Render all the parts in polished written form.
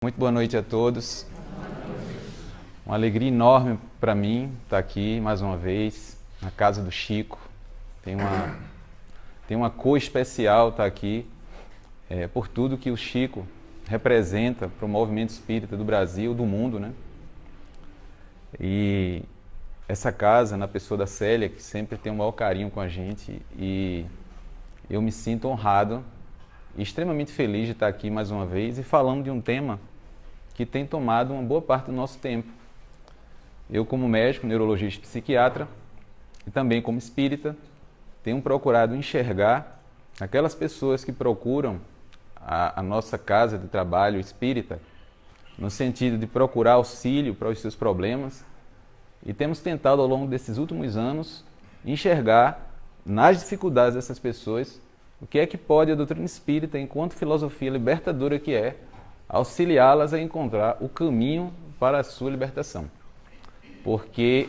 Muito boa noite a todos. Uma alegria enorme para mim estar aqui mais uma vez na casa do Chico. Tem uma cor especial estar aqui por tudo que o Chico representa para o movimento espírita do Brasil, do mundo, né? E essa casa, na pessoa da Célia, que sempre tem o maior carinho com a gente, e eu me sinto honrado e extremamente feliz de estar aqui mais uma vez e falando de um tema que tem tomado uma boa parte do nosso tempo. Eu, como médico, neurologista e psiquiatra, e também como espírita, tenho procurado enxergar aquelas pessoas que procuram a nossa casa de trabalho espírita, no sentido de procurar auxílio para os seus problemas, e temos tentado ao longo desses últimos anos enxergar nas dificuldades dessas pessoas o que é que pode a doutrina espírita, enquanto filosofia libertadora que é, auxiliá-las a encontrar o caminho para a sua libertação. Porque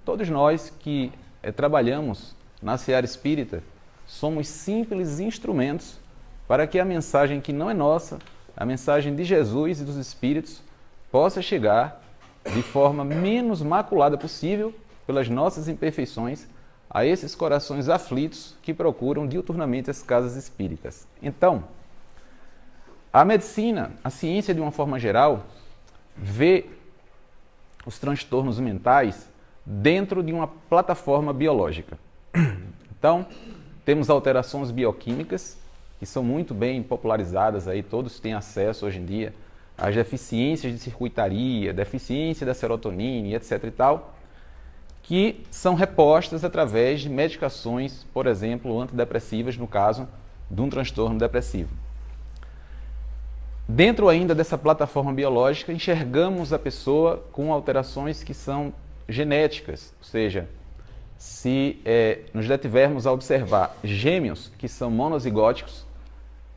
todos nós que trabalhamos na seara espírita, somos simples instrumentos para que a mensagem que não é nossa, a mensagem de Jesus e dos Espíritos, possa chegar de forma menos maculada possível, pelas nossas imperfeições, a esses corações aflitos que procuram diuturnamente as casas espíritas. Então, a medicina, a ciência de uma forma geral, vê os transtornos mentais dentro de uma plataforma biológica. Então, temos alterações bioquímicas, que são muito bem popularizadas, aí todos têm acesso hoje em dia, às deficiências de circuitaria, deficiência da serotonina e etc. e tal, que são repostas através de medicações, por exemplo, antidepressivas, no caso de um transtorno depressivo. Dentro ainda dessa plataforma biológica, enxergamos a pessoa com alterações que são genéticas, ou seja, se nos detivermos a observar gêmeos que são monozigóticos,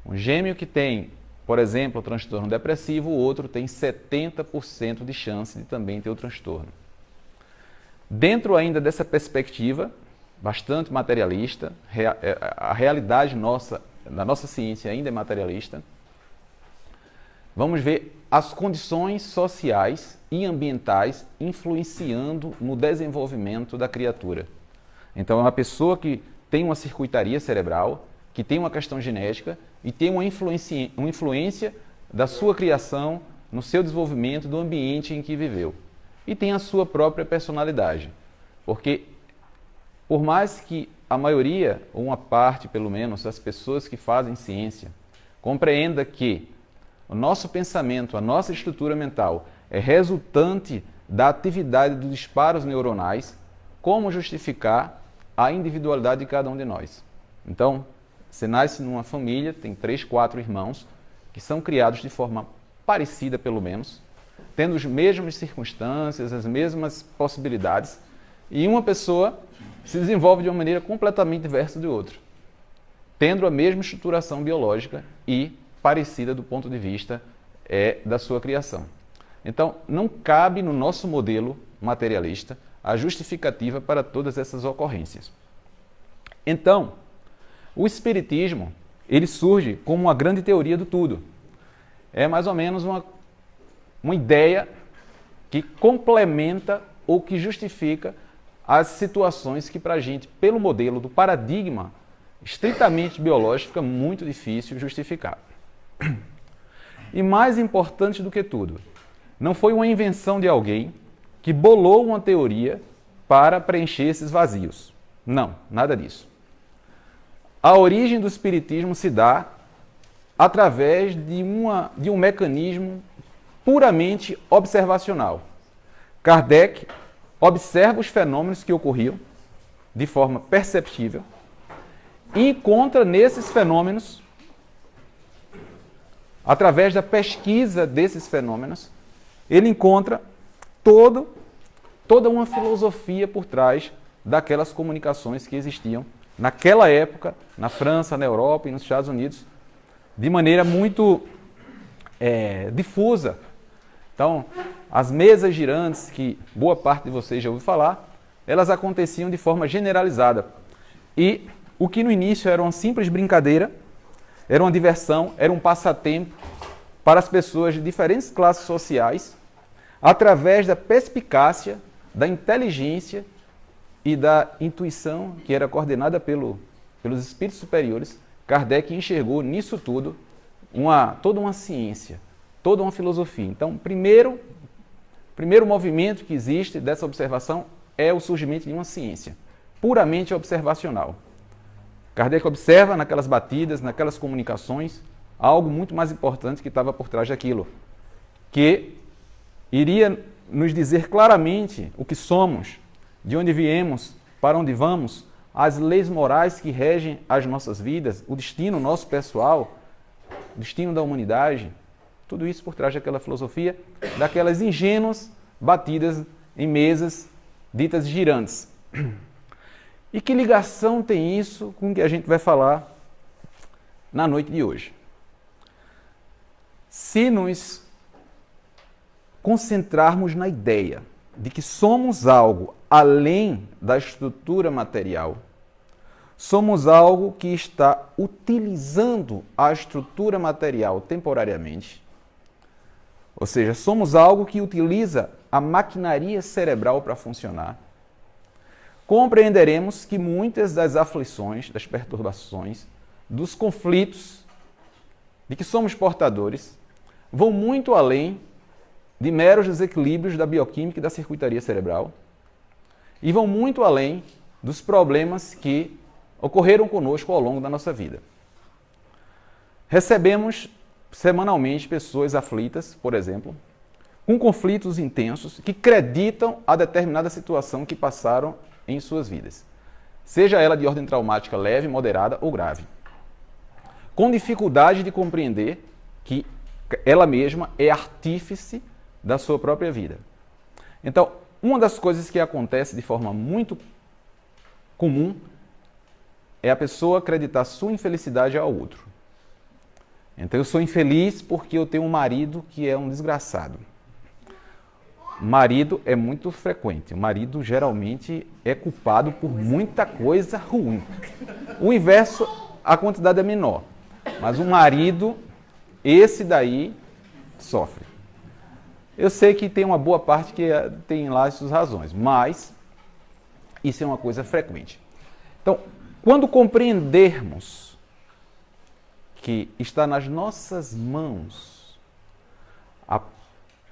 um gêmeo que tem, por exemplo, o transtorno depressivo, o outro tem 70% de chance de também ter o transtorno. Dentro ainda dessa perspectiva, bastante materialista, a realidade da nossa ciência ainda é materialista, vamos ver as condições sociais e ambientais influenciando no desenvolvimento da criatura. Então, é uma pessoa que tem uma circuitaria cerebral, que tem uma questão genética e tem uma influência da sua criação no seu desenvolvimento do ambiente em que viveu. E tem a sua própria personalidade. Porque, por mais que a maioria, ou uma parte pelo menos, das pessoas que fazem ciência, compreenda que o nosso pensamento, a nossa estrutura mental é resultante da atividade dos disparos neuronais, como justificar a individualidade de cada um de nós? Então, você nasce numa família, tem 3, 4 irmãos, que são criados de forma parecida, pelo menos, tendo as mesmas circunstâncias, as mesmas possibilidades, e uma pessoa se desenvolve de uma maneira completamente diversa de outra, tendo a mesma estruturação biológica e parecida do ponto de vista da sua criação. Então, não cabe no nosso modelo materialista a justificativa para todas essas ocorrências. Então, o Espiritismo, ele surge como uma grande teoria do tudo. É mais ou menos uma ideia que complementa ou que justifica as situações que para a gente, pelo modelo do paradigma estritamente biológico, fica muito difícil justificar. E mais importante do que tudo, não foi uma invenção de alguém que bolou uma teoria para preencher esses vazios. Não, nada disso. A origem do Espiritismo se dá através de um mecanismo puramente observacional. Kardec observa os fenômenos que ocorriam de forma perceptível e encontra nesses fenômenos, através da pesquisa desses fenômenos, ele encontra toda uma filosofia por trás daquelas comunicações que existiam naquela época, na França, na Europa e nos Estados Unidos, de maneira muito difusa. Então, as mesas girantes, que boa parte de vocês já ouviu falar, elas aconteciam de forma generalizada. E o que no início era uma simples brincadeira, era uma diversão, era um passatempo, para as pessoas de diferentes classes sociais, através da perspicácia, da inteligência e da intuição que era coordenada pelos espíritos superiores. Kardec enxergou nisso tudo toda uma ciência, toda uma filosofia. Então, primeiro movimento que existe dessa observação é o surgimento de uma ciência, puramente observacional. Kardec observa naquelas batidas, naquelas comunicações, algo muito mais importante que estava por trás daquilo, que iria nos dizer claramente o que somos, de onde viemos, para onde vamos, as leis morais que regem as nossas vidas, o destino nosso pessoal, o destino da humanidade, tudo isso por trás daquela filosofia, daquelas ingênuas batidas em mesas ditas girantes. E que ligação tem isso com o que a gente vai falar na noite de hoje? Se nos concentrarmos na ideia de que somos algo além da estrutura material, somos algo que está utilizando a estrutura material temporariamente, ou seja, somos algo que utiliza a maquinaria cerebral para funcionar, compreenderemos que muitas das aflições, das perturbações, dos conflitos de que somos portadores vão muito além de meros desequilíbrios da bioquímica e da circuitaria cerebral e vão muito além dos problemas que ocorreram conosco ao longo da nossa vida. Recebemos semanalmente pessoas aflitas, por exemplo, com conflitos intensos que acreditam a determinada situação que passaram em suas vidas, seja ela de ordem traumática leve, moderada ou grave, com dificuldade de compreender que ela mesma é artífice da sua própria vida. Então, uma das coisas que acontece de forma muito comum é a pessoa acreditar sua infelicidade ao outro. Então, eu sou infeliz porque eu tenho um marido que é um desgraçado. Marido é muito frequente. O marido geralmente é culpado por muita coisa ruim. O inverso, a quantidade é menor. Mas o marido, esse daí, sofre. Eu sei que tem uma boa parte que tem lá as suas razões, mas isso é uma coisa frequente. Então, quando compreendermos que está nas nossas mãos a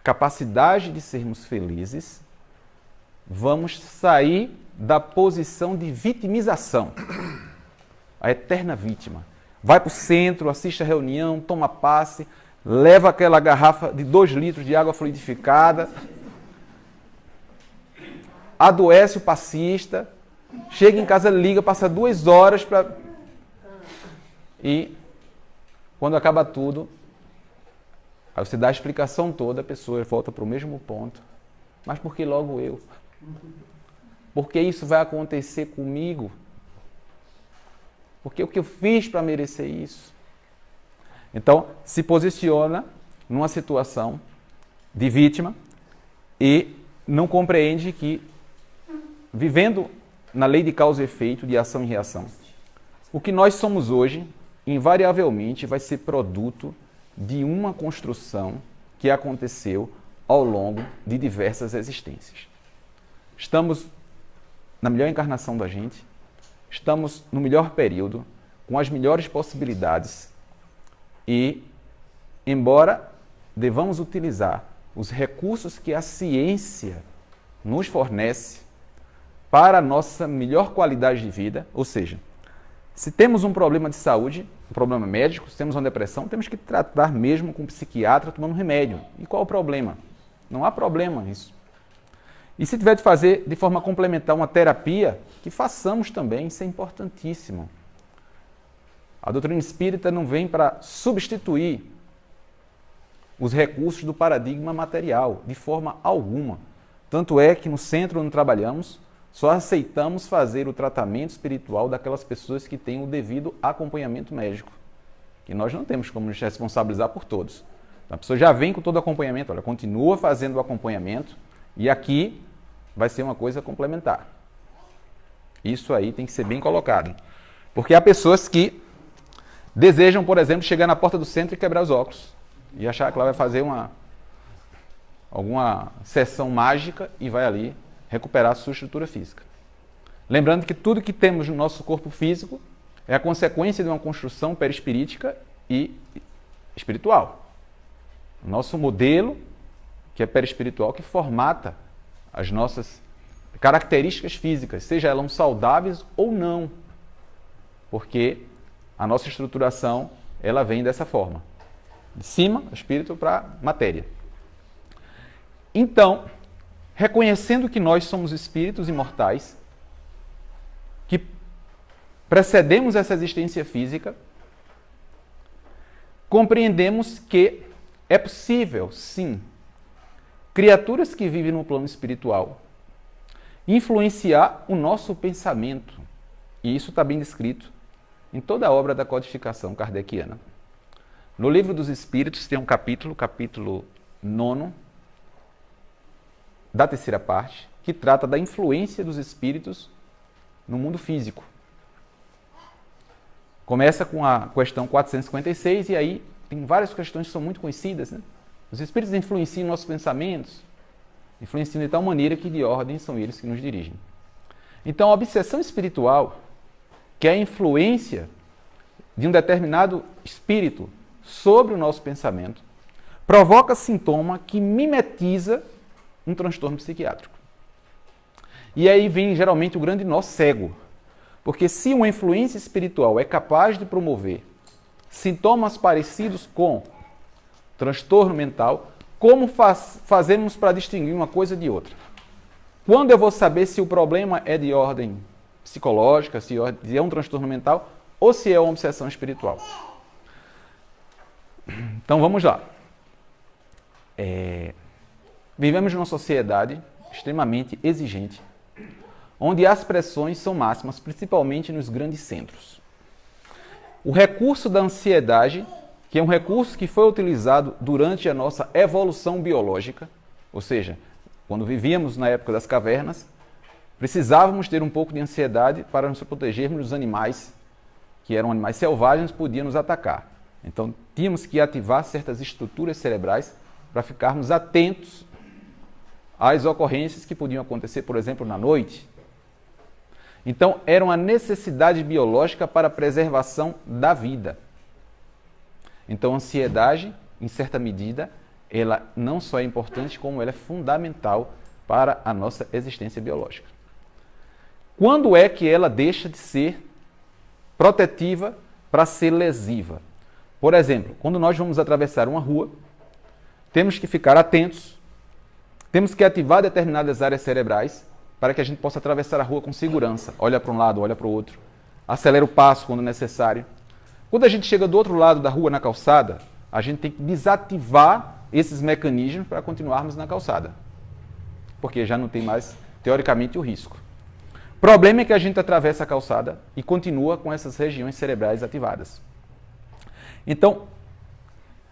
capacidade de sermos felizes, vamos sair da posição de vitimização, a eterna vítima. Vai para o centro, assiste a reunião, toma passe, leva aquela garrafa de 2 litros de água fluidificada, adoece o passista, chega em casa, liga, passa 2 horas para... E quando acaba tudo, aí você dá a explicação toda, a pessoa volta para o mesmo ponto. Mas por que logo eu? Por que isso vai acontecer comigo? Porque o que eu fiz para merecer isso? Então, se posiciona numa situação de vítima e não compreende que, vivendo na lei de causa e efeito, de ação e reação, o que nós somos hoje, invariavelmente, vai ser produto de uma construção que aconteceu ao longo de diversas existências. Estamos na melhor encarnação da gente, estamos no melhor período, com as melhores possibilidades e, embora devamos utilizar os recursos que a ciência nos fornece para a nossa melhor qualidade de vida, ou seja, se temos um problema de saúde, um problema médico, se temos uma depressão, temos que tratar mesmo com um psiquiatra tomando remédio. E qual o problema? Não há problema nisso. E se tiver de fazer de forma complementar uma terapia, que façamos também, isso é importantíssimo. A doutrina espírita não vem para substituir os recursos do paradigma material, de forma alguma. Tanto é que no centro onde trabalhamos, só aceitamos fazer o tratamento espiritual daquelas pessoas que têm o devido acompanhamento médico, que nós não temos como nos responsabilizar por todos. Então, a pessoa já vem com todo o acompanhamento, olha, continua fazendo o acompanhamento e aqui vai ser uma coisa complementar. Isso aí tem que ser bem colocado. Porque há pessoas que desejam, por exemplo, chegar na porta do centro e quebrar os óculos. e achar que ela vai fazer alguma sessão mágica e vai ali recuperar a sua estrutura física. Lembrando que tudo que temos no nosso corpo físico é a consequência de uma construção perispirítica e espiritual. O nosso modelo, que é perispiritual, que formata as nossas características físicas, seja elas saudáveis ou não, porque a nossa estruturação ela vem dessa forma, de cima, espírito para matéria. Então, reconhecendo que nós somos espíritos imortais, que precedemos essa existência física, compreendemos que é possível, sim, criaturas que vivem no plano espiritual influenciar o nosso pensamento. E isso está bem descrito em toda a obra da codificação kardeciana. No Livro dos Espíritos tem um capítulo 9, da terceira parte, que trata da influência dos espíritos no mundo físico. Começa com a questão 456 e aí tem várias questões que são muito conhecidas, né? Os espíritos influenciam nossos pensamentos, influenciam de tal maneira que de ordem são eles que nos dirigem. Então, a obsessão espiritual, que é a influência de um determinado espírito sobre o nosso pensamento, provoca sintoma que mimetiza um transtorno psiquiátrico. E aí vem geralmente o grande nó cego, porque se uma influência espiritual é capaz de promover sintomas parecidos com transtorno mental, como fazemos para distinguir uma coisa de outra? Quando eu vou saber se o problema é de ordem psicológica, se é um transtorno mental ou se é uma obsessão espiritual? Então vamos lá. Vivemos numa sociedade extremamente exigente, onde as pressões são máximas, principalmente nos grandes centros. O recurso da ansiedade, que é um recurso que foi utilizado durante a nossa evolução biológica, ou seja, quando vivíamos na época das cavernas, precisávamos ter um pouco de ansiedade para nos protegermos dos animais, que eram animais selvagens, que podiam nos atacar. Então, tínhamos que ativar certas estruturas cerebrais para ficarmos atentos às ocorrências que podiam acontecer, por exemplo, na noite. Então, era uma necessidade biológica para a preservação da vida. Então, a ansiedade, em certa medida, ela não só é importante, como ela é fundamental para a nossa existência biológica. Quando é que ela deixa de ser protetiva para ser lesiva? Por exemplo, quando nós vamos atravessar uma rua, temos que ficar atentos, temos que ativar determinadas áreas cerebrais para que a gente possa atravessar a rua com segurança. Olha para um lado, olha para o outro. Acelera o passo quando necessário. Quando a gente chega do outro lado da rua, na calçada, a gente tem que desativar esses mecanismos para continuarmos na calçada. Porque já não tem mais, teoricamente, o risco. O problema é que a gente atravessa a calçada e continua com essas regiões cerebrais ativadas. Então,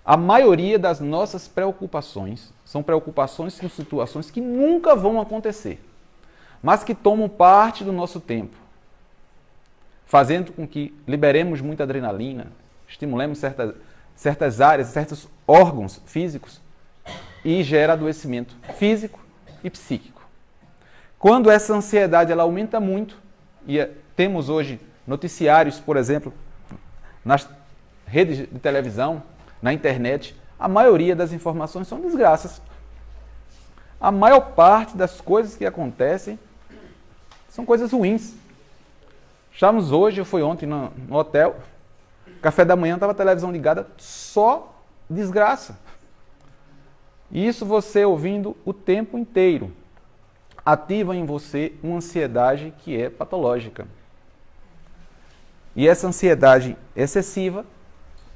a maioria das nossas preocupações são preocupações com situações que nunca vão acontecer, mas que tomam parte do nosso tempo, fazendo com que liberemos muita adrenalina, estimulemos certas áreas, certos órgãos físicos e gera adoecimento físico e psíquico. Quando essa ansiedade ela aumenta muito, e temos hoje noticiários, por exemplo, nas redes de televisão, na internet, a maioria das informações são desgraças. A maior parte das coisas que acontecem são coisas ruins. Estávamos hoje, eu fui ontem no hotel, café da manhã estava a televisão ligada, só desgraça. E isso você ouvindo o tempo inteiro ativa em você uma ansiedade que é patológica. E essa ansiedade excessiva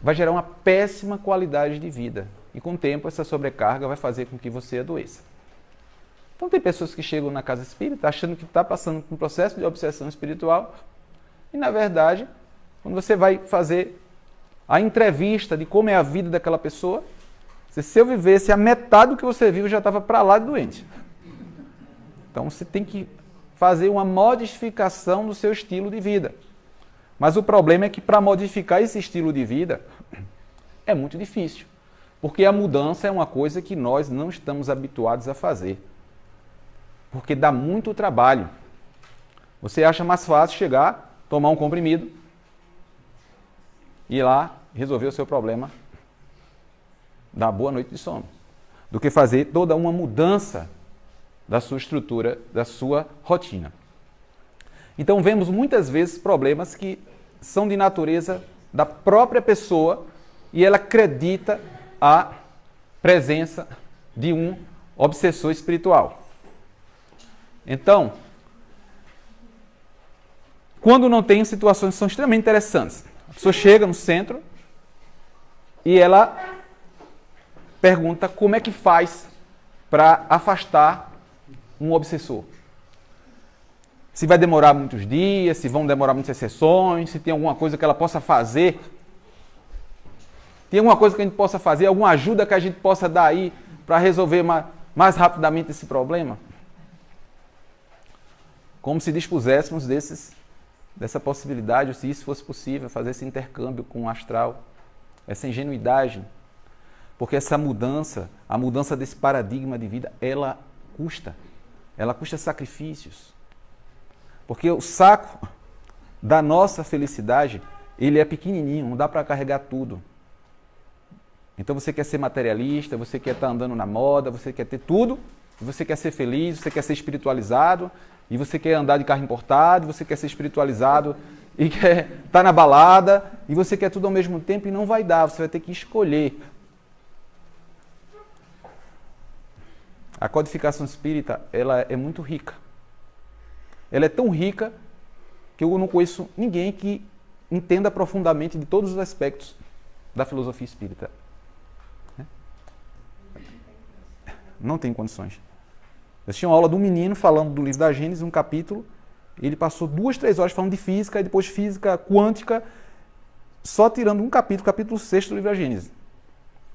vai gerar uma péssima qualidade de vida. E com o tempo essa sobrecarga vai fazer com que você adoeça. Então tem pessoas que chegam na casa espírita achando que está passando por um processo de obsessão espiritual e, na verdade, quando você vai fazer a entrevista de como é a vida daquela pessoa, se eu vivesse a metade do que você viu, já estava para lá de doente. Então você tem que fazer uma modificação do seu estilo de vida. Mas o problema é que para modificar esse estilo de vida é muito difícil. Porque a mudança é uma coisa que nós não estamos habituados a fazer. Porque dá muito trabalho. Você acha mais fácil chegar, tomar um comprimido, ir lá, resolver o seu problema, dar boa noite de sono, do que fazer toda uma mudança da sua estrutura, da sua rotina. Então vemos muitas vezes problemas que são de natureza da própria pessoa e ela acredita a presença de um obsessor espiritual. Então, quando não tem situações que são extremamente interessantes, a pessoa chega no centro e ela pergunta como é que faz para afastar um obsessor. Se vai demorar muitos dias, se vão demorar muitas sessões, se tem alguma coisa que ela possa fazer. Tem alguma coisa que a gente possa fazer, alguma ajuda que a gente possa dar aí para resolver mais rapidamente esse problema? Como se dispuséssemos dessa possibilidade, ou se isso fosse possível, fazer esse intercâmbio com o astral, essa ingenuidade. Porque essa mudança, a mudança desse paradigma de vida, ela custa sacrifícios. Porque o saco da nossa felicidade, ele é pequenininho, não dá para carregar tudo. Então você quer ser materialista, você quer estar andando na moda, você quer ter tudo, você quer ser feliz, você quer ser espiritualizado, e você quer andar de carro importado, você quer ser espiritualizado e quer estar na balada, e você quer tudo ao mesmo tempo e não vai dar, você vai ter que escolher. A codificação espírita, ela é muito rica. Ela é tão rica que eu não conheço ninguém que entenda profundamente de todos os aspectos da filosofia espírita. Não tem condições. Eu assisti uma aula de um menino falando do livro da Gênesis, um capítulo. Ele passou 2, 3 horas falando de física, e depois física quântica, só tirando um capítulo, capítulo 6 do livro da Gênesis.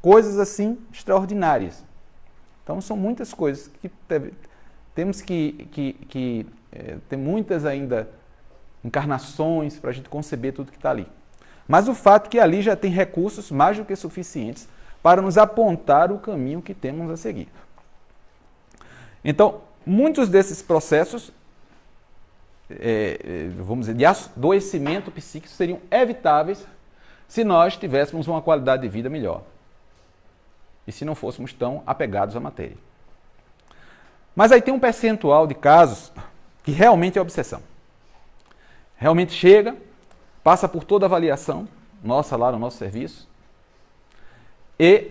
Coisas assim extraordinárias. Então são muitas coisas que temos que ter muitas ainda encarnações para a gente conceber tudo que está ali. Mas o fato é que ali já tem recursos mais do que suficientes para nos apontar o caminho que temos a seguir. Então, muitos desses processos, vamos dizer, de adoecimento psíquico seriam evitáveis se nós tivéssemos uma qualidade de vida melhor. E se não fôssemos tão apegados à matéria. Mas aí tem um percentual de casos que realmente é obsessão. Realmente chega, passa por toda a avaliação nossa lá no nosso serviço. E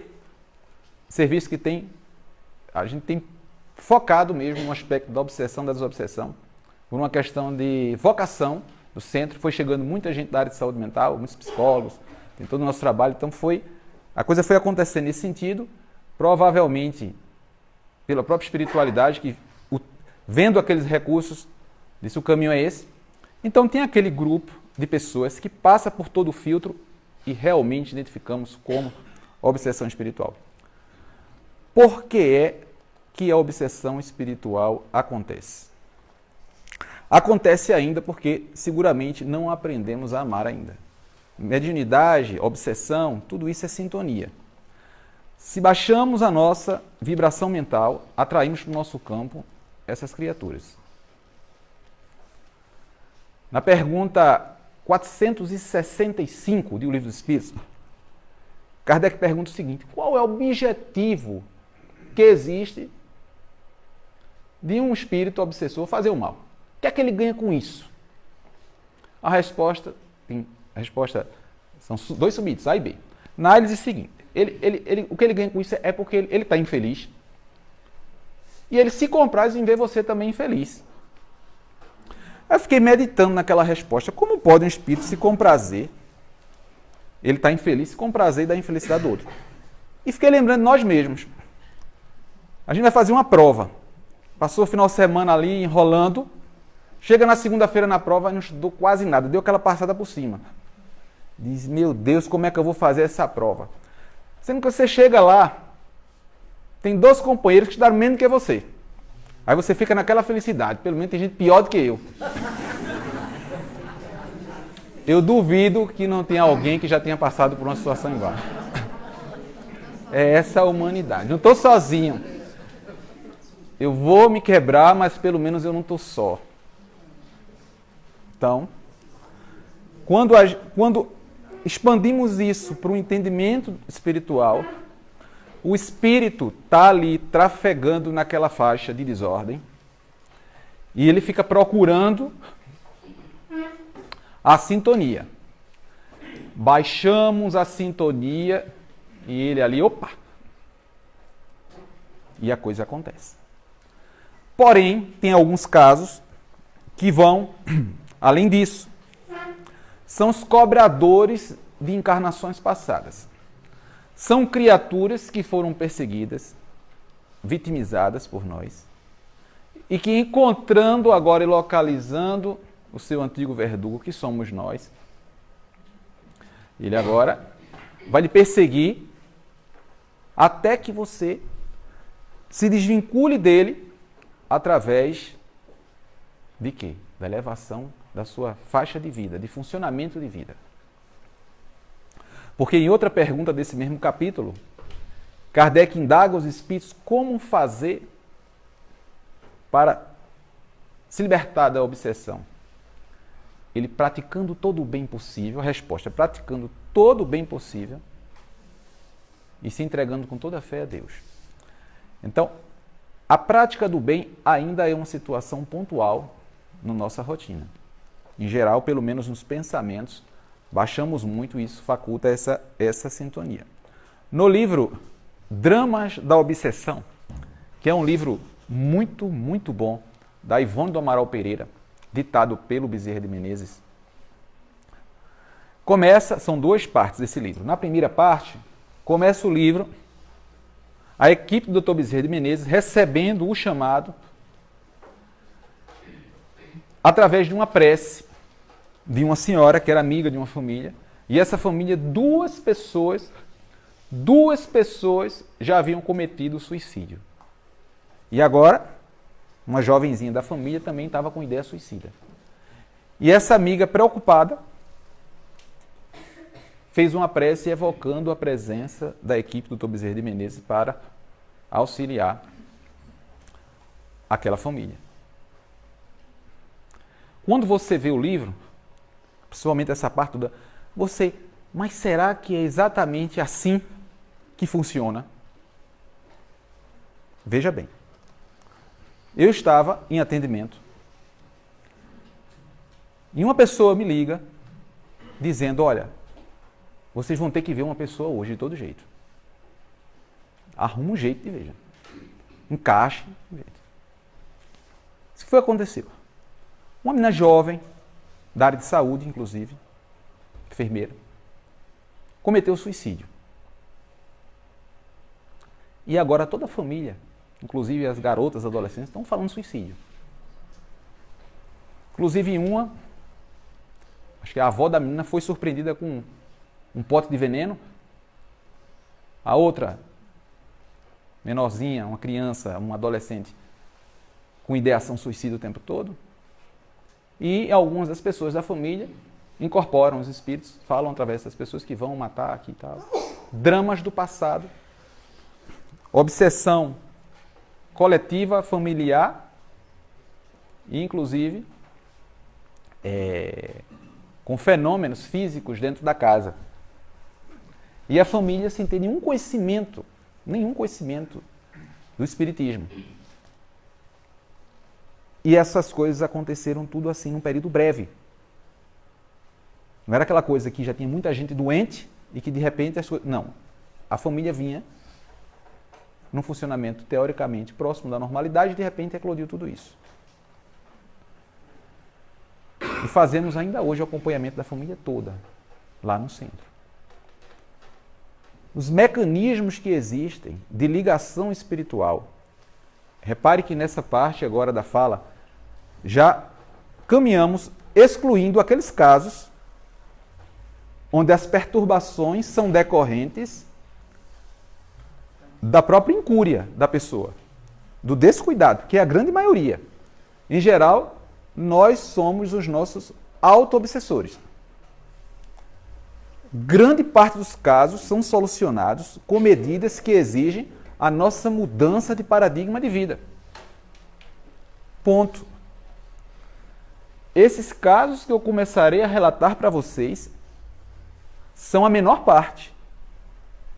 serviço que a gente tem focado mesmo no aspecto da obsessão, da desobsessão, por uma questão de vocação do centro. Foi chegando muita gente da área de saúde mental, muitos psicólogos, tem todo o nosso trabalho, então a coisa foi acontecendo nesse sentido, provavelmente pela própria espiritualidade, que vendo aqueles recursos, disse o caminho é esse. Então tem aquele grupo de pessoas que passa por todo o filtro e realmente identificamos como obsessão espiritual. Por que é que a obsessão espiritual acontece? Acontece ainda porque seguramente não aprendemos a amar ainda. Mediunidade, obsessão, tudo isso é sintonia. Se baixamos a nossa vibração mental, atraímos para o nosso campo essas criaturas. Na pergunta 465 do Livro dos Espíritos, Kardec pergunta o seguinte: qual é o objetivo que existe de um espírito obsessor fazer o mal? O que é que ele ganha com isso? A resposta são 2 subidos, A e B. Na A ele diz o seguinte: o que ele ganha com isso é porque ele está infeliz. E ele se compraz em ver você também infeliz. Eu fiquei meditando naquela resposta. Como pode um espírito se comprazer? Ele está infeliz, se comprazer e dar infelicidade do outro. E fiquei lembrando de nós mesmos. A gente vai fazer uma prova. Passou o final de semana ali enrolando. Chega na segunda-feira na prova e não estudou quase nada. Deu aquela passada por cima. Diz: meu Deus, como é que eu vou fazer essa prova? Sendo que você chega lá, tem 2 companheiros que estudaram menos que você. Aí você fica naquela felicidade. Pelo menos tem gente pior do que eu. Eu duvido que não tenha alguém que já tenha passado por uma situação igual. É essa a humanidade. Não estou sozinho. Eu vou me quebrar, mas pelo menos eu não estou só. Então, quando expandimos isso para o entendimento espiritual, o espírito está ali trafegando naquela faixa de desordem e ele fica procurando a sintonia. Baixamos a sintonia e ele ali, opa! E a coisa acontece. Porém, tem alguns casos que vão além disso. São os cobradores de encarnações passadas. São criaturas que foram perseguidas, vitimizadas por nós, e que encontrando agora e localizando o seu antigo verdugo, que somos nós, ele agora vai lhe perseguir até que você se desvincule dele através de quê? Da elevação da sua faixa de vida, de funcionamento de vida. Porque em outra pergunta desse mesmo capítulo, Kardec indaga os espíritos como fazer para se libertar da obsessão. Ele praticando todo o bem possível, a resposta, praticando todo o bem possível e se entregando com toda a fé a Deus. Então, a prática do bem ainda é uma situação pontual na nossa rotina. Em geral, pelo menos nos pensamentos, baixamos muito e isso faculta essa sintonia. No livro Dramas da Obsessão, que é um livro muito, muito bom, da Ivone do Amaral Pereira, ditado pelo Bezerra de Menezes, são duas partes desse livro. Na primeira parte, começa o livro, a equipe do Dr. Bezerra de Menezes recebendo o chamado através de uma prece de uma senhora que era amiga de uma família, e essa família, duas pessoas já haviam cometido suicídio. E agora, uma jovenzinha da família também estava com ideia suicida. E essa amiga, preocupada, fez uma prece evocando a presença da equipe do Dr. Bezerra de Menezes para auxiliar aquela família. Quando você vê o livro, principalmente essa parte toda, mas será que é exatamente assim que funciona? Veja bem, eu estava em atendimento e uma pessoa me liga dizendo, olha, vocês vão ter que ver uma pessoa hoje de todo jeito. Arruma um jeito de ver. Encaixe um jeito. Isso que foi aconteceu. Uma menina jovem, da área de saúde, inclusive, enfermeira, cometeu suicídio. E agora toda a família, inclusive as garotas, adolescentes, estão falando suicídio. Inclusive acho que a avó da menina foi surpreendida com um pote de veneno. A outra, menorzinha, uma criança, um adolescente, com ideação suicida o tempo todo. E algumas das pessoas da família incorporam os espíritos, falam através das pessoas que vão matar aqui e tal. Dramas do passado, obsessão coletiva, familiar, e inclusive com fenômenos físicos dentro da casa. E a família sem ter nenhum conhecimento do espiritismo. E essas coisas aconteceram tudo assim num período breve. Não era aquela coisa que já tinha muita gente doente e que de repente as coisas... Não. A família vinha num funcionamento teoricamente próximo da normalidade e de repente eclodiu tudo isso. E fazemos ainda hoje o acompanhamento da família toda, lá no centro. Os mecanismos que existem de ligação espiritual. Repare que nessa parte agora da fala, já caminhamos excluindo aqueles casos onde as perturbações são decorrentes da própria incúria da pessoa, do descuidado, que é a grande maioria. Em geral, nós somos os nossos auto-obsessores. grande parte dos casos são solucionados com medidas que exigem a nossa mudança de paradigma de vida. Ponto. Esses casos que eu começarei a relatar para vocês são a menor parte.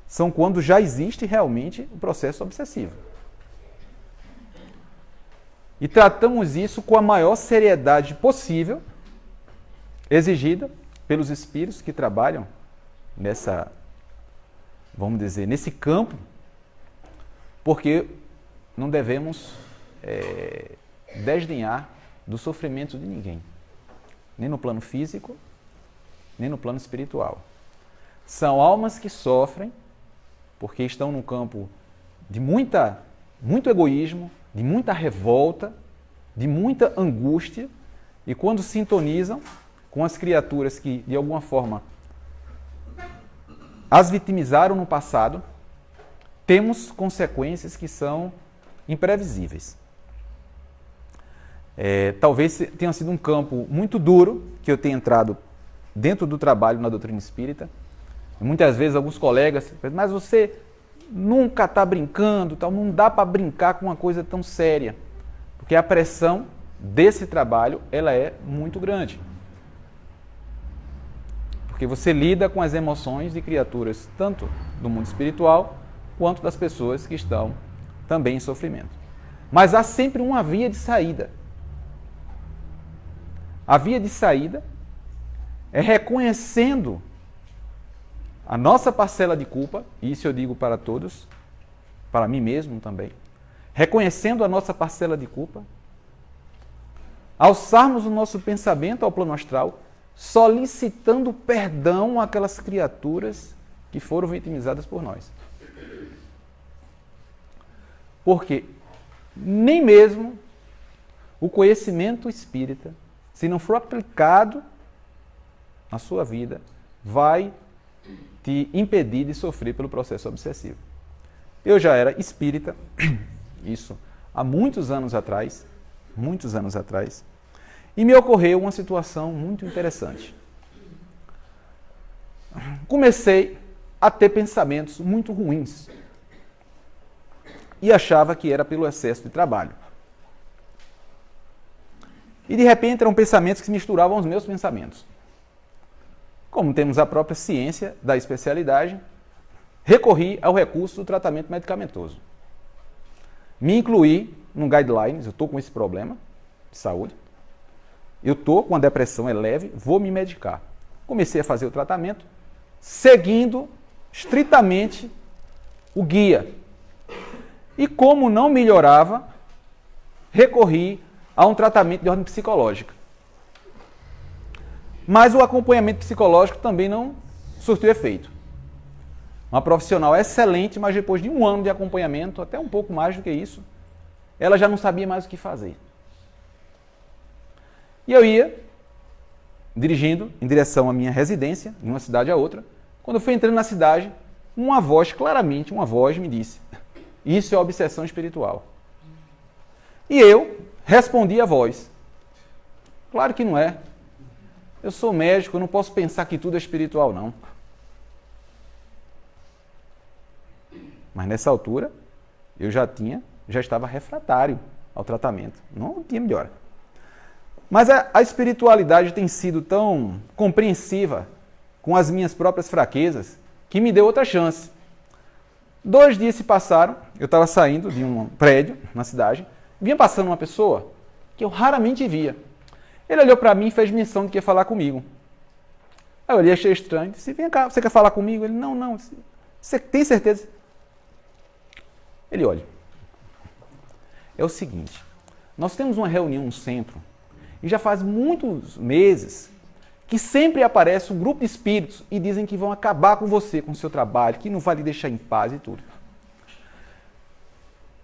São quando já existe realmente o processo obsessivo. E tratamos isso com a maior seriedade possível, exigida pelos espíritos que trabalham nessa, vamos dizer, nesse campo, porque não devemos desdenhar do sofrimento de ninguém, nem no plano físico, nem no plano espiritual. São almas que sofrem porque estão num campo de muito egoísmo, de muita revolta, de muita angústia, e quando sintonizam com as criaturas que, de alguma forma, as vitimizaram no passado, temos consequências que são imprevisíveis. Talvez tenha sido um campo muito duro que eu tenha entrado dentro do trabalho na doutrina espírita. Muitas vezes alguns colegas dizem, mas você nunca está brincando, tal, não dá para brincar com uma coisa tão séria. Porque a pressão desse trabalho ela é muito grande. Porque você lida com as emoções de criaturas tanto do mundo espiritual quanto das pessoas que estão também em sofrimento. Mas há sempre uma via de saída. A via de saída é reconhecendo a nossa parcela de culpa, e isso eu digo para todos, para mim mesmo também, reconhecendo a nossa parcela de culpa, alçarmos o nosso pensamento ao plano astral, solicitando perdão àquelas criaturas que foram vitimizadas por nós. Porque nem mesmo o conhecimento espírita, se não for aplicado na sua vida, vai te impedir de sofrer pelo processo obsessivo. Eu já era espírita, isso há muitos anos atrás, e me ocorreu uma situação muito interessante. Comecei a ter pensamentos muito ruins e achava que era pelo excesso de trabalho. E de repente eram pensamentos que se misturavam aos meus pensamentos. Como temos a própria ciência da especialidade, recorri ao recurso do tratamento medicamentoso. Me incluí no guidelines, eu estou com esse problema de saúde, eu estou com a depressão, é leve, vou me medicar. Comecei a fazer o tratamento, seguindo estritamente o guia. E como não melhorava, recorri a um tratamento de ordem psicológica. Mas o acompanhamento psicológico também não surtiu efeito. Uma profissional excelente, mas depois de um ano de acompanhamento, até um pouco mais do que isso, ela já não sabia mais o que fazer. E eu ia dirigindo em direção à minha residência, de uma cidade a outra. Quando eu fui entrando na cidade, uma voz me disse, isso é obsessão espiritual. E eu respondi à voz, claro que não é. Eu sou médico, eu não posso pensar que tudo é espiritual, não. Mas nessa altura, eu já estava refratário ao tratamento. Não tinha melhora. Mas a espiritualidade tem sido tão compreensiva com as minhas próprias fraquezas que me deu outra chance. 2 dias se passaram, eu estava saindo de um prédio na cidade, vinha passando uma pessoa que eu raramente via. Ele olhou para mim e fez menção de que ia falar comigo. Aí eu olhei, achei estranho, disse, vem cá, você quer falar comigo? Ele, não, você tem certeza? Ele, olha, é o seguinte, nós temos uma reunião no centro, e já faz muitos meses que sempre aparece um grupo de espíritos e dizem que vão acabar com você, com o seu trabalho, que não vai lhe deixar em paz e tudo.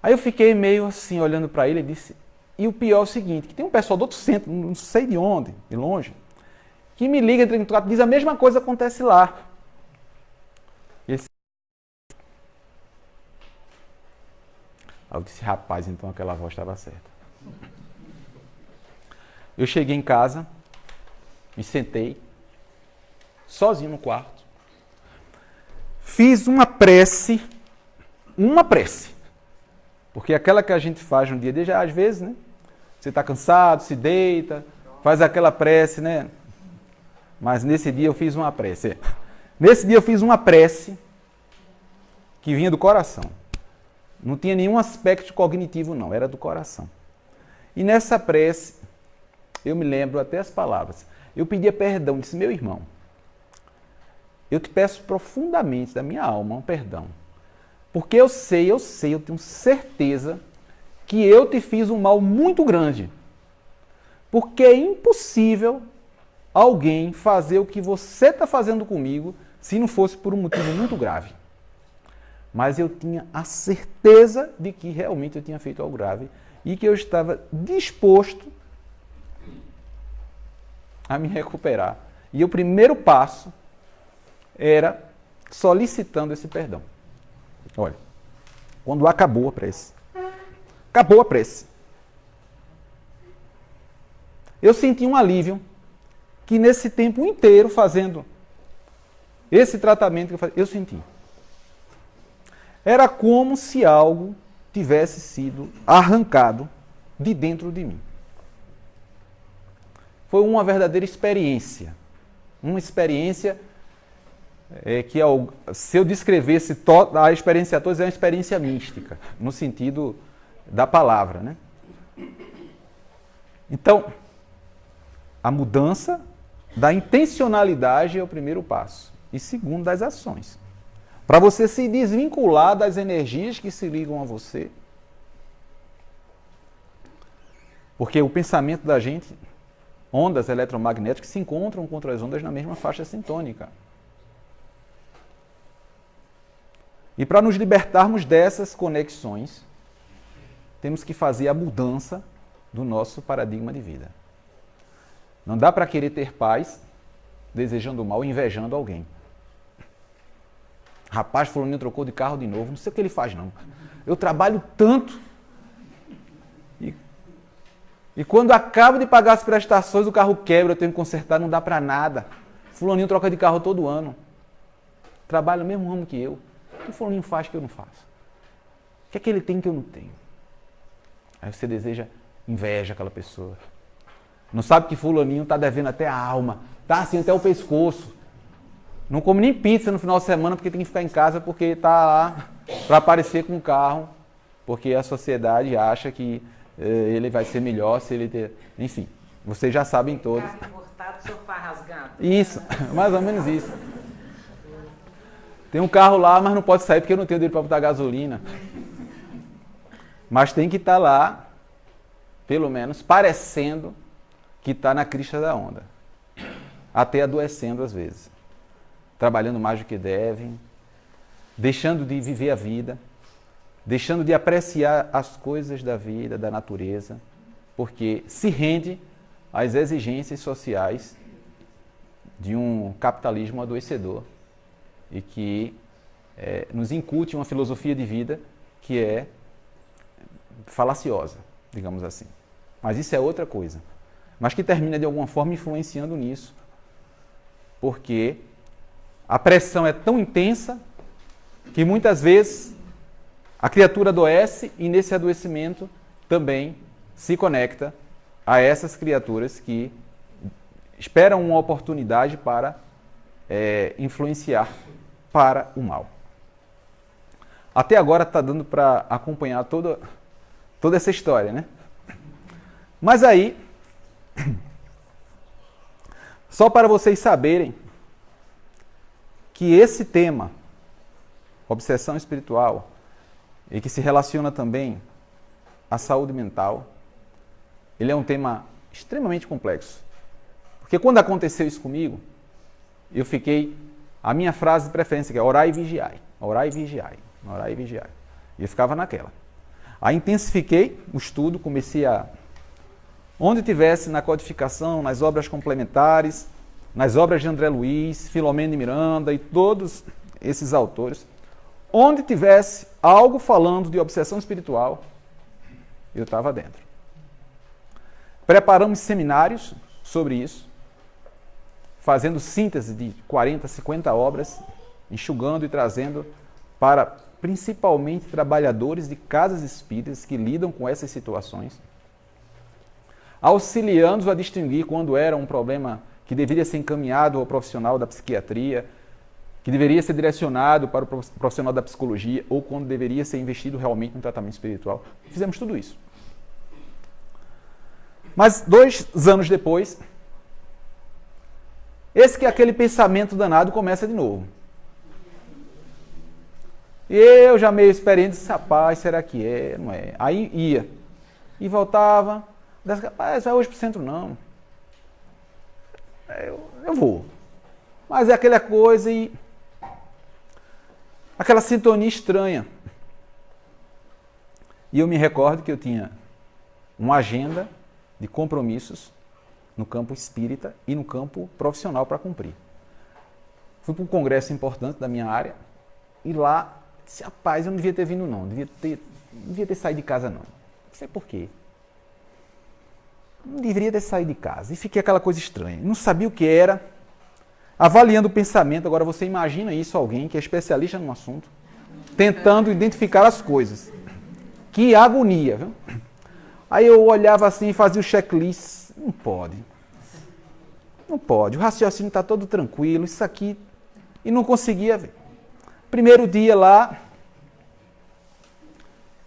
Aí eu fiquei meio assim, olhando para ele e disse, e o pior é o seguinte, que tem um pessoal do outro centro, não sei de onde, de longe, que me liga, entra em contato, diz a mesma coisa acontece lá. Aí eu disse, rapaz, então aquela voz estava certa. Eu cheguei em casa, me sentei, sozinho no quarto, fiz uma prece, porque aquela que a gente faz no dia a dia, já às vezes, né? Você está cansado, se deita, faz aquela prece, né? Mas nesse dia eu fiz uma prece. Nesse dia eu fiz uma prece que vinha do coração. Não tinha nenhum aspecto cognitivo, não, era do coração. E nessa prece, eu me lembro até as palavras. Eu pedia perdão, disse, meu irmão, eu te peço profundamente da minha alma um perdão. Porque eu tenho certeza que eu te fiz um mal muito grande. Porque é impossível alguém fazer o que você está fazendo comigo se não fosse por um motivo muito grave. Mas eu tinha a certeza de que realmente eu tinha feito algo grave e que eu estava disposto a me recuperar. E o primeiro passo era solicitando esse perdão. Olha, quando acabou a prece, eu senti um alívio que nesse tempo inteiro fazendo esse tratamento que eu fazia, eu senti. Era como se algo tivesse sido arrancado de dentro de mim. Foi uma verdadeira experiência. Uma experiência que, se eu descrevesse a experiência toda, é uma experiência mística, no sentido da palavra, né? Então, a mudança da intencionalidade é o primeiro passo. E segundo, das ações. Para você se desvincular das energias que se ligam a você. Porque o pensamento da gente, ondas eletromagnéticas, se encontram com outras ondas na mesma faixa sintônica. E para nos libertarmos dessas conexões, temos que fazer a mudança do nosso paradigma de vida. Não dá para querer ter paz desejando o mal, invejando alguém. Rapaz, fulaninho trocou de carro de novo, não sei o que ele faz não. Eu trabalho tanto e quando acabo de pagar as prestações, o carro quebra, eu tenho que consertar, não dá para nada. Fulaninho troca de carro todo ano. Trabalha no mesmo ramo que eu. O que o fulaninho faz que eu não faço? O que é que ele tem que eu não tenho? Aí você deseja inveja aquela pessoa. Não sabe que fulaninho está devendo até a alma, está assim até o pescoço. Não come nem pizza no final de semana porque tem que ficar em casa porque está lá para aparecer com o carro, porque a sociedade acha que ele vai ser melhor se ele ter... Enfim, vocês já sabem todos. Carne cortada, sofá rasgado. Isso, mais ou menos isso. Tem um carro lá, mas não pode sair porque eu não tenho dinheiro para botar gasolina. Mas tem que estar lá, pelo menos, parecendo que está na crista da onda. Até adoecendo às vezes. Trabalhando mais do que devem, deixando de viver a vida, deixando de apreciar as coisas da vida, da natureza, porque se rende às exigências sociais de um capitalismo adoecedor e que nos incute uma filosofia de vida que é falaciosa, digamos assim. Mas isso é outra coisa. Mas que termina de alguma forma influenciando nisso, porque a pressão é tão intensa que muitas vezes a criatura adoece e nesse adoecimento também se conecta a essas criaturas que esperam uma oportunidade para influenciar para o mal. Até agora está dando para acompanhar toda essa história, né? Mas aí, só para vocês saberem que esse tema, obsessão espiritual, e que se relaciona também à saúde mental, ele é um tema extremamente complexo. Porque quando aconteceu isso comigo, eu fiquei... A minha frase de preferência que é orai e vigiai, orai e vigiai, orai e vigiai. E eu ficava naquela. Aí intensifiquei o estudo, comecei a... Onde tivesse na codificação, nas obras complementares, nas obras de André Luiz, Filomeno de Miranda e todos esses autores, onde tivesse algo falando de obsessão espiritual, eu estava dentro. Preparamos seminários sobre isso, fazendo síntese de 40, 50 obras, enxugando e trazendo para principalmente trabalhadores de casas espíritas que lidam com essas situações, auxiliando-os a distinguir quando era um problema que deveria ser encaminhado ao profissional da psiquiatria, que deveria ser direcionado para o profissional da psicologia, ou quando deveria ser investido realmente no tratamento espiritual. Fizemos tudo isso. Mas 2 anos depois, esse que aquele pensamento danado começa de novo. E eu já meio experiente, disse, rapaz, será que é? Não é? Aí ia. E voltava. Disse, rapaz, vai hoje para o centro não. Eu vou. Mas é aquela coisa e... aquela sintonia estranha. E eu me recordo que eu tinha uma agenda de compromissos no campo espírita e no campo profissional para cumprir. Fui para um congresso importante da minha área e lá disse, rapaz, eu não devia ter vindo não, não devia ter saído de casa não. Não sei por quê. Não deveria ter saído de casa. E fiquei aquela coisa estranha. Não sabia o que era. Avaliando o pensamento, agora você imagina isso, alguém que é especialista no assunto, tentando identificar as coisas. Que agonia, viu? Aí eu olhava assim e fazia o checklist. Não pode. Não pode. O raciocínio está todo tranquilo, isso aqui... E não conseguia ver. Primeiro dia lá,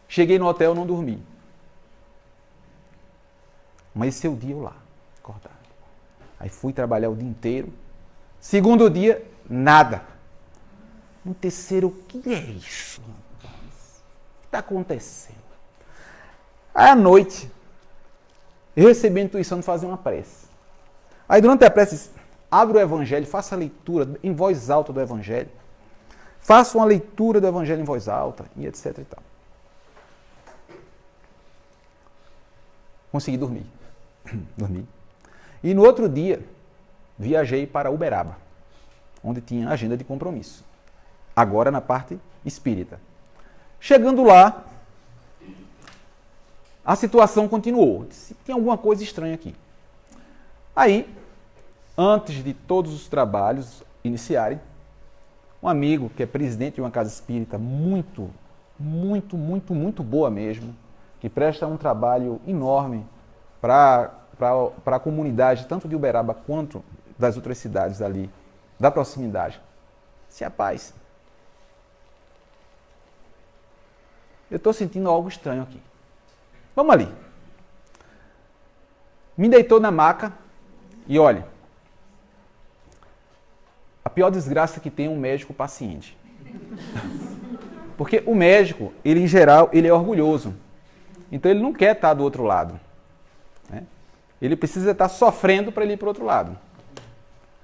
cheguei no hotel, não dormi. Mas esse é o dia eu lá, acordado. Aí fui trabalhar o dia inteiro. Segundo dia, nada. No terceiro, o que é isso? O que está acontecendo? Aí à noite, eu recebi a intuição de fazer uma prece. Aí durante a prece, abre o Evangelho, faça a leitura em voz alta do Evangelho. Faça uma leitura do Evangelho em voz alta, e etc e tal. Consegui dormir. Dormi. E no outro dia, viajei para Uberaba, onde tinha agenda de compromisso. Agora na parte espírita. Chegando lá, a situação continuou. Tem alguma coisa estranha aqui. Aí, antes de todos os trabalhos iniciarem, um amigo que é presidente de uma casa espírita muito boa mesmo, que presta um trabalho enorme para a comunidade, tanto de Uberaba quanto das outras cidades ali, da proximidade. Se rapaz, eu estou sentindo algo estranho aqui. Vamos ali. Me deitou na maca e olha, a pior desgraça que tem é um médico paciente. Porque o médico, ele em geral, ele é orgulhoso. Então ele não quer estar do outro lado. Né? Ele precisa estar sofrendo para ele ir para o outro lado.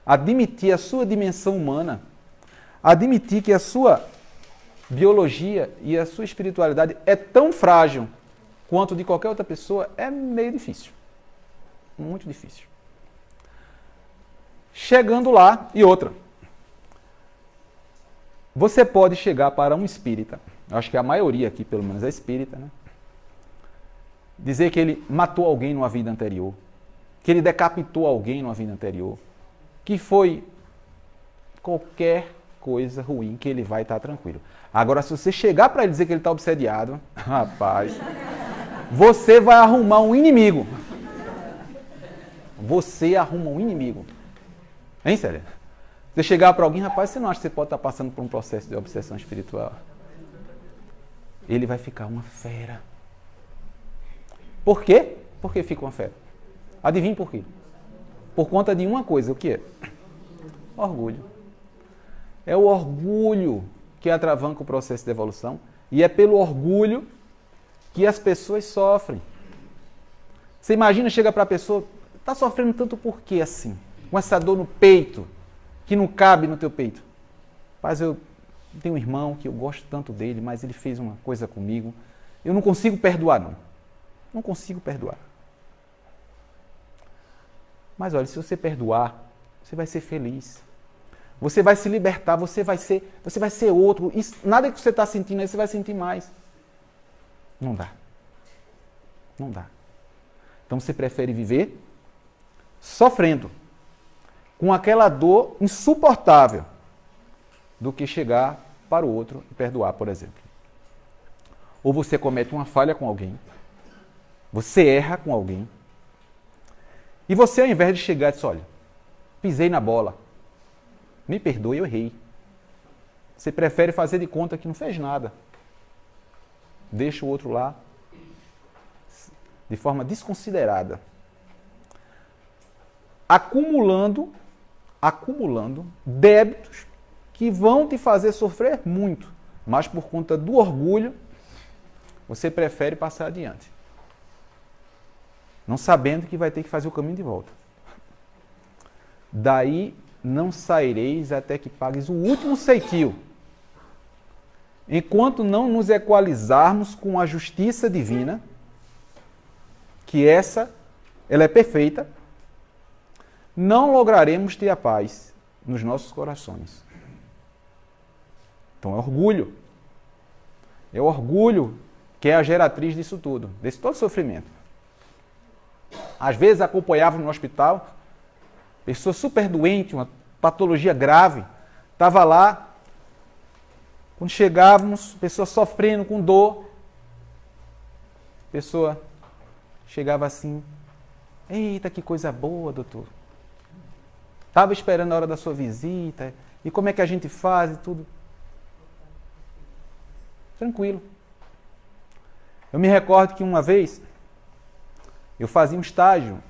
Admitir a sua dimensão humana, admitir que a sua biologia e a sua espiritualidade é tão frágil quanto de qualquer outra pessoa é meio difícil. Muito difícil. Chegando lá, e outra. Você pode chegar para um espírita, acho que a maioria aqui pelo menos é espírita, né? Dizer que ele matou alguém numa vida anterior, que ele decapitou alguém numa vida anterior, que foi qualquer coisa ruim, que ele vai estar tranquilo. Agora, se você chegar para ele dizer que ele está obsediado, rapaz, você vai arrumar um inimigo. Você arruma um inimigo. Hein, Célia? Você chegar para alguém, rapaz, você não acha que você pode estar passando por um processo de obsessão espiritual? Ele vai ficar uma fera. Por quê? Por que fica uma fera? Adivinhe por quê? Por conta de uma coisa, o que é? Orgulho. É o orgulho que atravanca o processo de evolução e é pelo orgulho que as pessoas sofrem. Você imagina, chega para a pessoa, está sofrendo tanto por quê assim? Com essa dor no peito, que não cabe no teu peito. Mas eu tenho um irmão que eu gosto tanto dele, mas ele fez uma coisa comigo. Eu não consigo perdoar, não. Não consigo perdoar. Mas olha, se você perdoar, você vai ser feliz. Você vai se libertar, você vai ser outro. Isso, nada que você está sentindo aí, você vai sentir mais. Não dá. Não dá. Então você prefere viver sofrendo, com aquela dor insuportável, do que chegar para o outro e perdoar, por exemplo. Ou você comete uma falha com alguém, você erra com alguém, e você, ao invés de chegar e dizer, olha, pisei na bola, me perdoe, eu errei. Você prefere fazer de conta que não fez nada. Deixa o outro lá de forma desconsiderada. Acumulando débitos que vão te fazer sofrer muito, mas por conta do orgulho, você prefere passar adiante. Não sabendo que vai ter que fazer o caminho de volta. Daí não saireis até que pagues o último ceitil, enquanto não nos equalizarmos com a justiça divina, que ela é perfeita, não lograremos ter a paz nos nossos corações. Então é orgulho. É o orgulho que é a geratriz disso tudo, desse todo sofrimento. Às vezes acompanhava no hospital, pessoa super doente, uma patologia grave, estava lá, quando chegávamos, pessoa sofrendo com dor, pessoa chegava assim, eita, que coisa boa, doutor. Estava esperando a hora da sua visita, e como é que a gente faz e tudo. Tranquilo. Eu me recordo que uma vez, eu fazia um estágio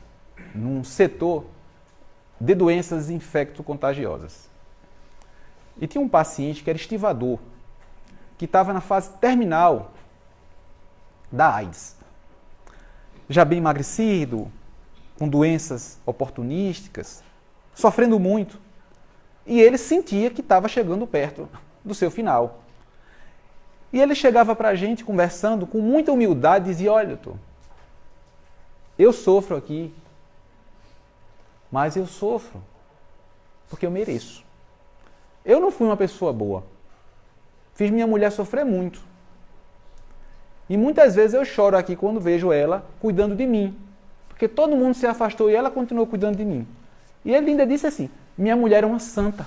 num setor de doenças infecto-contagiosas. E tinha um paciente que era estivador, que estava na fase terminal da AIDS. Já bem emagrecido, com doenças oportunísticas, sofrendo muito. E ele sentia que estava chegando perto do seu final. E ele chegava para a gente conversando com muita humildade e dizia, olha, doutor, eu sofro aqui, mas eu sofro porque eu mereço. Eu não fui uma pessoa boa. Fiz minha mulher sofrer muito. E muitas vezes eu choro aqui quando vejo ela cuidando de mim. Porque todo mundo se afastou e ela continuou cuidando de mim. E ele ainda disse assim, minha mulher é uma santa.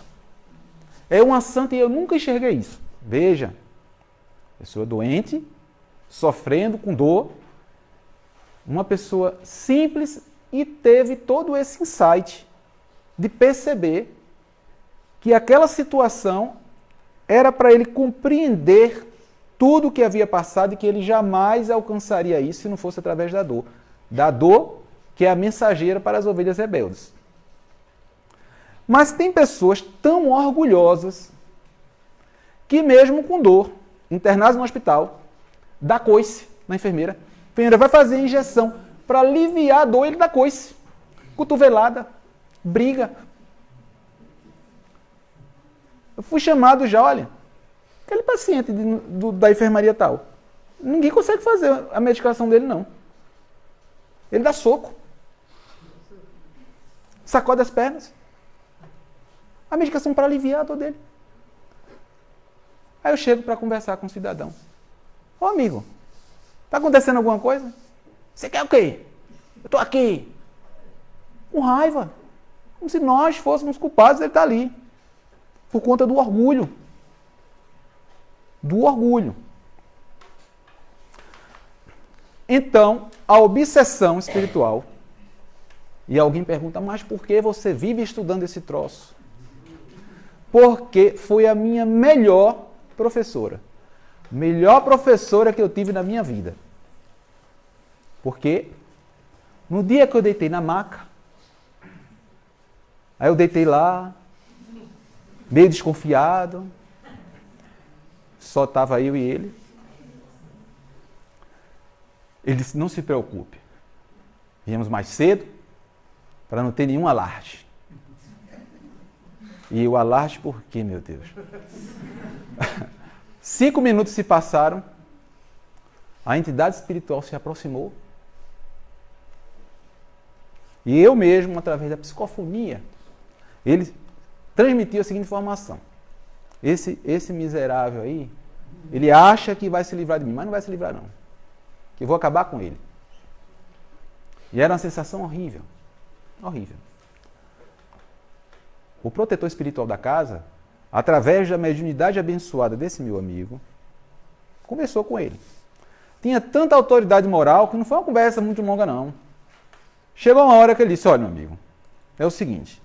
É uma santa e eu nunca enxerguei isso. Veja, pessoa doente, sofrendo com dor, uma pessoa simples e teve todo esse insight de perceber que aquela situação era para ele compreender tudo o que havia passado e que ele jamais alcançaria isso se não fosse através da dor. Da dor que é a mensageira para as ovelhas rebeldes. Mas tem pessoas tão orgulhosas que mesmo com dor, internadas no hospital, dá coice na enfermeira. A enfermeira vai fazer a injeção para aliviar a dor, ele dá coice. Cotovelada, briga. Eu fui chamado já, olha, aquele paciente da enfermaria tal, ninguém consegue fazer a medicação dele, não. Ele dá soco. Sacode as pernas. A medicação para aliviar a dor dele. Aí eu chego para conversar com o cidadão. Ô amigo, está acontecendo alguma coisa? Você quer o quê? Eu estou aqui. Com raiva. Como se nós fôssemos culpados, ele está ali. Por conta do orgulho. Do orgulho. Então, a obsessão espiritual. E alguém pergunta, mas por que você vive estudando esse troço? Porque foi a minha melhor professora. Melhor professora que eu tive na minha vida. Porque no dia que eu deitei na maca, aí eu deitei lá, meio desconfiado, só estava eu e ele. Ele disse, não se preocupe, viemos mais cedo para não ter nenhum alarde. E o alarde por quê, meu Deus? 5 minutos se passaram, a entidade espiritual se aproximou e eu mesmo, através da psicofonia, ele transmitiu a seguinte informação. Esse miserável aí, ele acha que vai se livrar de mim, mas não vai se livrar não. Que eu vou acabar com ele. E era uma sensação horrível. Horrível. O protetor espiritual da casa através da mediunidade abençoada desse meu amigo, conversou com ele. Tinha tanta autoridade moral que não foi uma conversa muito longa, não. Chegou uma hora que ele disse, olha, meu amigo, é o seguinte,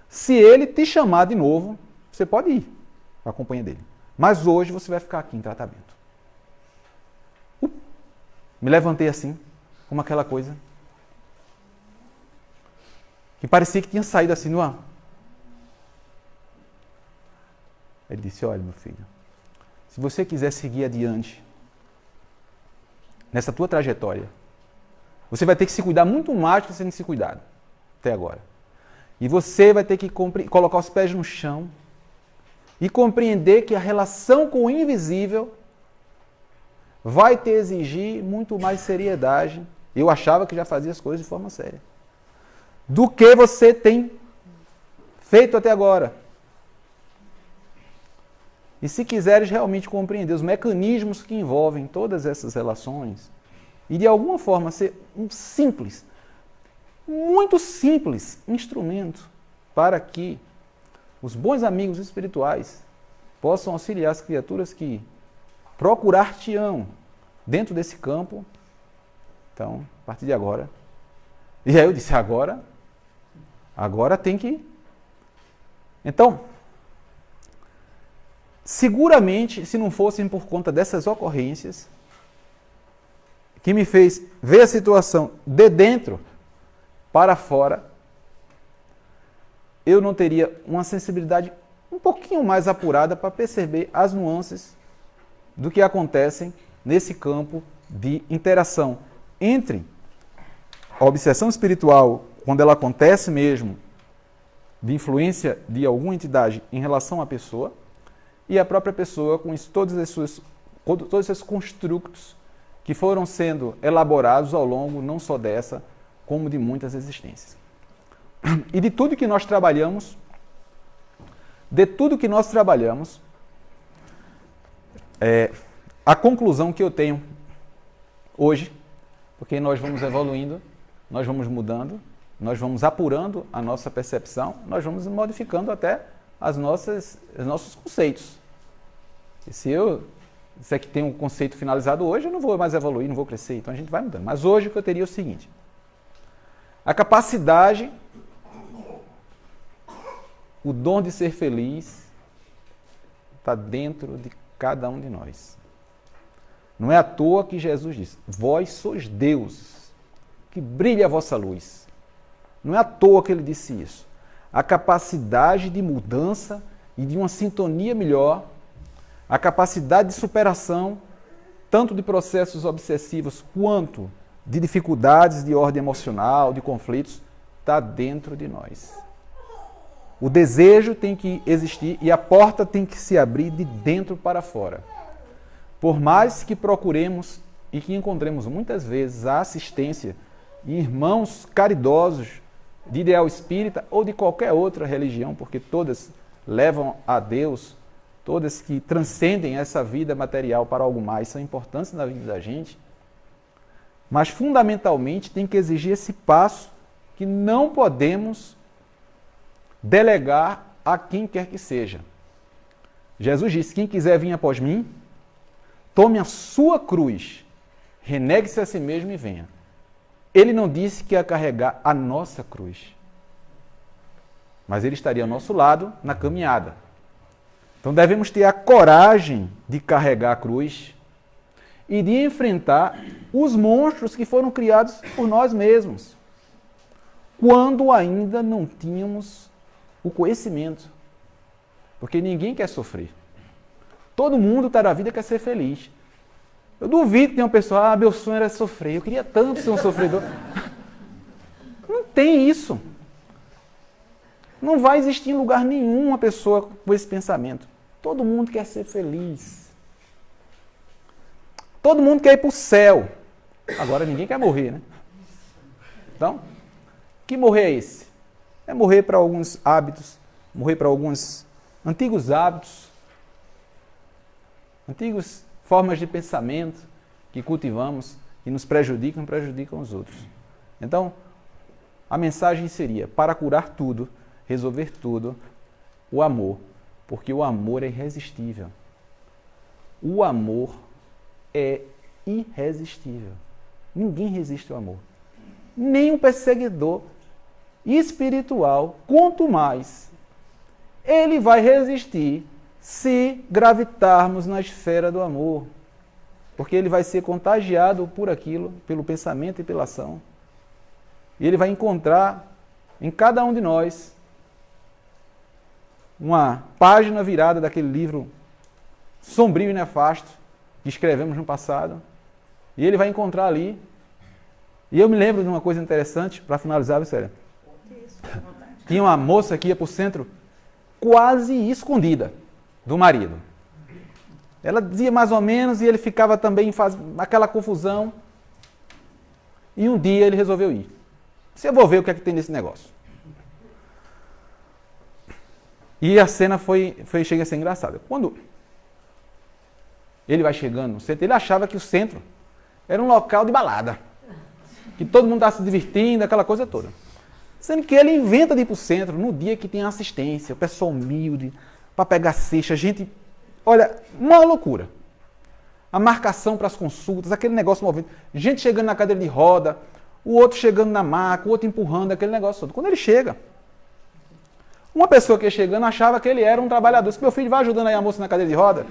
se ele te chamar de novo, você pode ir para a companhia dele. Mas hoje você vai ficar aqui em tratamento. Me levantei assim, como aquela coisa que parecia que tinha saído assim no ar. Ele disse, olha, meu filho, se você quiser seguir adiante nessa tua trajetória, você vai ter que se cuidar muito mais do que você tem se cuidado até agora. E você vai ter que colocar os pés no chão e compreender que a relação com o invisível vai te exigir muito mais seriedade. Eu achava que já fazia as coisas de forma séria. Do que você tem feito até agora. E se quiseres realmente compreender os mecanismos que envolvem todas essas relações, e de alguma forma ser um simples, muito simples instrumento para que os bons amigos espirituais possam auxiliar as criaturas que procurar-te-ão dentro desse campo. Então, a partir de agora. E aí eu disse, agora tem que... Então, seguramente, se não fossem por conta dessas ocorrências, que me fez ver a situação de dentro para fora, eu não teria uma sensibilidade um pouquinho mais apurada para perceber as nuances do que acontecem nesse campo de interação entre a obsessão espiritual, quando ela acontece mesmo, de influência de alguma entidade em relação à pessoa, e a própria pessoa com todos esses construtos que foram sendo elaborados ao longo não só dessa, como de muitas existências. E de tudo que nós trabalhamos, a conclusão que eu tenho hoje, porque nós vamos evoluindo, nós vamos mudando, nós vamos apurando a nossa percepção, nós vamos modificando até os nossos conceitos. E se aqui tem um conceito finalizado hoje, eu não vou mais evoluir, não vou crescer, então a gente vai mudando. Mas hoje o que eu teria é o seguinte: a capacidade, o dom de ser feliz está dentro de cada um de nós. Não é à toa que Jesus diz, vós sois deuses, que brilhe a vossa luz. Não é à toa que ele disse isso. A capacidade de mudança e de uma sintonia melhor, a capacidade de superação, tanto de processos obsessivos quanto de dificuldades de ordem emocional, de conflitos, está dentro de nós. O desejo tem que existir e a porta tem que se abrir de dentro para fora. Por mais que procuremos e que encontremos muitas vezes a assistência em irmãos caridosos de ideal espírita ou de qualquer outra religião, porque todas levam a Deus, todas que transcendem essa vida material para algo mais, são importantes na vida da gente, mas fundamentalmente tem que exigir esse passo que não podemos delegar a quem quer que seja. Jesus disse, quem quiser vir após mim, tome a sua cruz, renegue-se a si mesmo e venha. Ele não disse que ia carregar a nossa cruz, mas ele estaria ao nosso lado na caminhada. Então devemos ter a coragem de carregar a cruz e de enfrentar os monstros que foram criados por nós mesmos, quando ainda não tínhamos o conhecimento. Porque ninguém quer sofrer. Todo mundo está na vida quer ser feliz. Eu duvido que tenha uma pessoa, meu sonho era sofrer, eu queria tanto ser um sofredor. Não tem isso. Não vai existir em lugar nenhum uma pessoa com esse pensamento. Todo mundo quer ser feliz. Todo mundo quer ir para o céu. Agora ninguém quer morrer, né? Então, que morrer é esse? É morrer para alguns hábitos, morrer para alguns antigos hábitos, antigas formas de pensamento que cultivamos e nos prejudicam os outros. Então, a mensagem seria, para curar tudo, resolver tudo, o amor Porque o amor é irresistível. O amor é irresistível. Ninguém resiste ao amor. Nem um perseguidor espiritual, quanto mais, ele vai resistir se gravitarmos na esfera do amor. Porque ele vai ser contagiado por aquilo, pelo pensamento e pela ação. E ele vai encontrar em cada um de nós uma página virada daquele livro sombrio e nefasto que escrevemos no passado. E ele vai encontrar ali. E eu me lembro de uma coisa interessante, para finalizar, sério. Tinha uma moça que ia para o centro quase escondida do marido. Ela dizia mais ou menos e ele ficava também aquela confusão. E um dia ele resolveu ir. Eu vou ver o que é que tem nesse negócio. E a cena chega a ser engraçada. Quando ele vai chegando no centro, ele achava que o centro era um local de balada. Que todo mundo está se divertindo, aquela coisa toda. Sendo que ele inventa de ir para o centro no dia que tem assistência, o pessoal humilde, para pegar cesta, gente... Olha, uma loucura. A marcação para as consultas, aquele negócio movendo. Gente chegando na cadeira de roda, o outro chegando na maca, o outro empurrando, aquele negócio todo. Quando ele chega, uma pessoa que ia chegando achava que ele era um trabalhador. Disse, meu filho, vai ajudando aí a moça na cadeira de roda.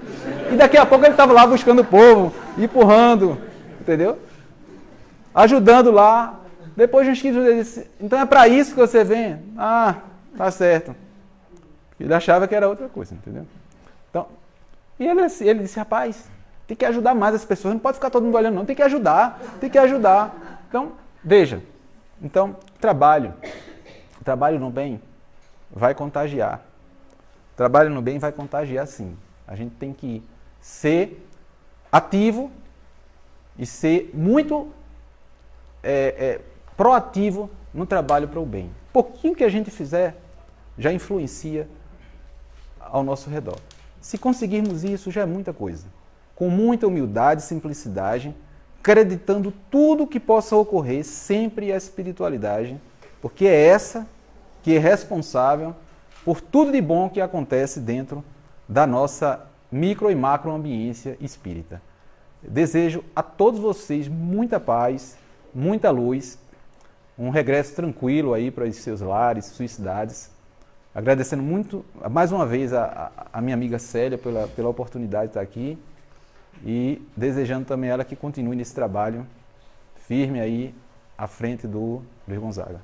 E daqui a pouco ele estava lá buscando o povo, empurrando, entendeu? Ajudando lá. Depois de uns 15 dias ele disse, então é para isso que você vem? Ah, tá certo. Ele achava que era outra coisa, entendeu? Então, e ele disse, rapaz, tem que ajudar mais as pessoas, não pode ficar todo mundo olhando não, tem que ajudar. Então, veja, trabalho no bem vai contagiar. Trabalho no bem vai contagiar sim. A gente tem que ser ativo e ser muito proativo no trabalho para o bem. Pouquinho que a gente fizer já influencia ao nosso redor. Se conseguirmos isso, já é muita coisa. Com muita humildade, simplicidade, acreditando tudo que possa ocorrer, sempre a espiritualidade, porque é essa que é responsável por tudo de bom que acontece dentro da nossa micro e macro ambiência espírita. Desejo a todos vocês muita paz, muita luz, um regresso tranquilo aí para os seus lares, suas cidades. Agradecendo muito, mais uma vez, a minha amiga Célia pela oportunidade de estar aqui e desejando também ela que continue nesse trabalho firme aí à frente do Luiz Gonzaga.